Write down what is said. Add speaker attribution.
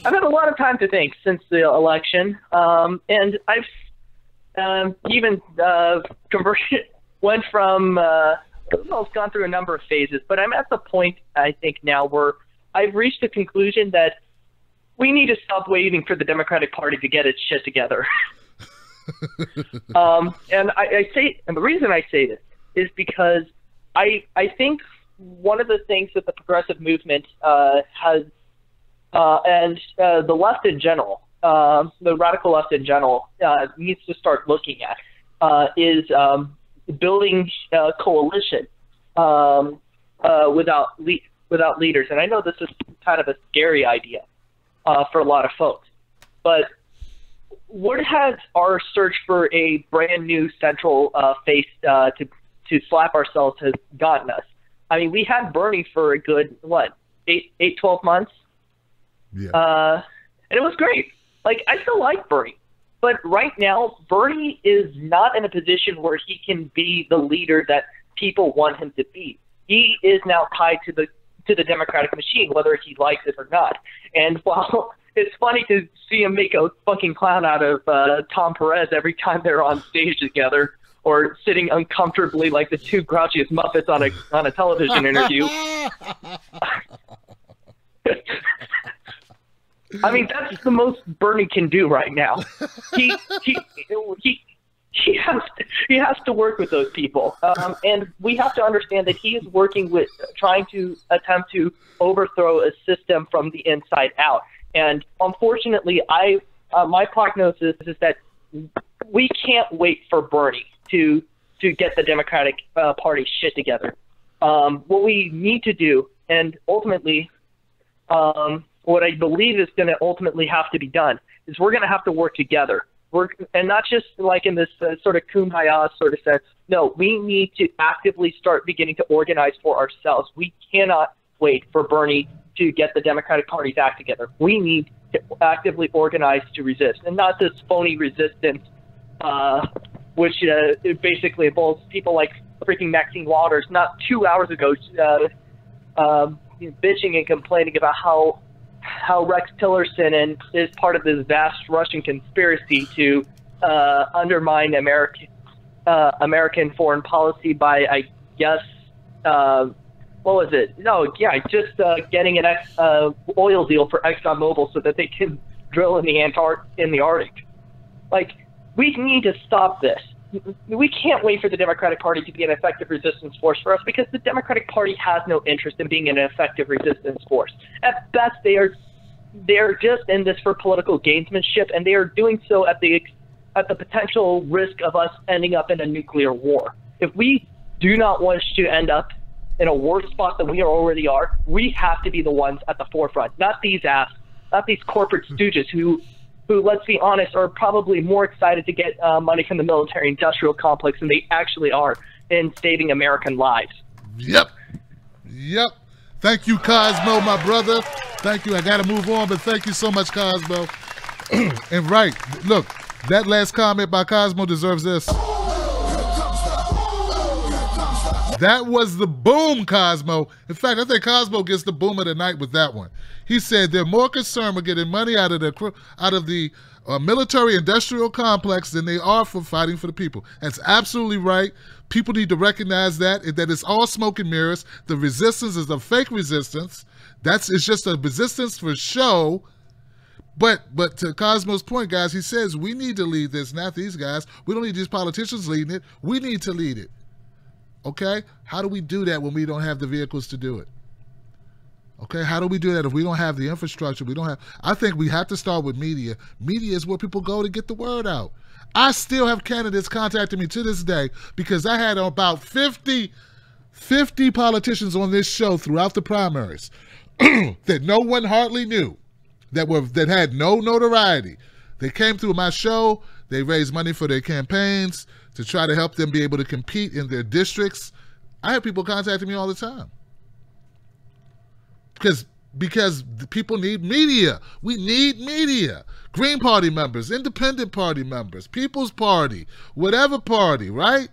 Speaker 1: I've had a lot of time to think since the election, and I've even converted, went from, well, it's gone through a number of phases, but I'm at the point, I think, now where I've reached the conclusion that we need to stop waiting for the Democratic Party to get its shit together. And I say, and the reason I say this is because I think one of the things that the progressive movement has, and the left in general, the radical left in general, needs to start looking at is building a coalition without leaders. And I know this is kind of a scary idea for a lot of folks, but what has our search for a brand new central face to slap ourselves has gotten us? I mean, we had Bernie for a good, what, 12 months?
Speaker 2: Yeah.
Speaker 1: And it was great. Like, I still like Bernie. But right now, Bernie is not in a position where he can be the leader that people want him to be. He is now tied to the Democratic machine, whether he likes it or not. And while it's funny to see him make a fucking clown out of Tom Perez every time they're on stage together, or sitting uncomfortably like the two grouchiest Muppets on a television interview. I mean, that's the most Bernie can do right now. He has to work with those people, and we have to understand that he is working with trying to attempt to overthrow a system from the inside out. And unfortunately, my prognosis is that we can't wait for Bernie to get the Democratic Party shit together. What we need to do, and ultimately, what I believe is going to ultimately have to be done, is we're going to have to work together. And not just like in this sort of kumbaya sort of sense. No, we need to actively start beginning to organize for ourselves. We cannot wait for Bernie to get the Democratic Party's act together. We need to actively organize to resist, and not this phony resistance, which it basically involves people like freaking Maxine Waters not 2 hours ago bitching and complaining about how Rex Tillerson is part of this vast Russian conspiracy to undermine American foreign policy by, I guess, what was it? No, yeah, just getting an oil deal for ExxonMobil so that they can drill in the Arctic. Like, we need to stop this. We can't wait for the Democratic Party to be an effective resistance force for us, because the Democratic Party has no interest in being an effective resistance force. At best, they are just in this for political gamesmanship, and they are doing so at the potential risk of us ending up in a nuclear war. If we do not want to end up in a worse spot than we already are, we have to be the ones at the forefront, not these corporate stooges who, let's be honest, are probably more excited to get money from the military-industrial complex than they actually are in saving American lives.
Speaker 2: Yep. Thank you, Cosmo, my brother. Thank you. I got to move on, but thank you so much, Cosmo. And right, look, that last comment by Cosmo deserves this. That was the boom, Cosmo. In fact, I think Cosmo gets the boom of the night with that one. He said they're more concerned with getting money out of the military-industrial complex than they are for fighting for the people. That's absolutely right. People need to recognize that it's all smoke and mirrors. The resistance is a fake resistance. It's just a resistance for show. But to Cosmo's point, guys, he says we need to lead this, not these guys. We don't need these politicians leading it. We need to lead it. Okay? How do we do that when we don't have the vehicles to do it? Okay? How do we do that if we don't have the infrastructure? I think we have to start with media. Media is where people go to get the word out. I still have candidates contacting me to this day because I had about 50 politicians on this show throughout the primaries that no one hardly knew, that had no notoriety. They came through my show. They raised money for their campaigns to try to help them be able to compete in their districts. I have people contacting me all the time because the people need media. We need media. Green Party members, Independent Party members, People's Party, whatever party, right?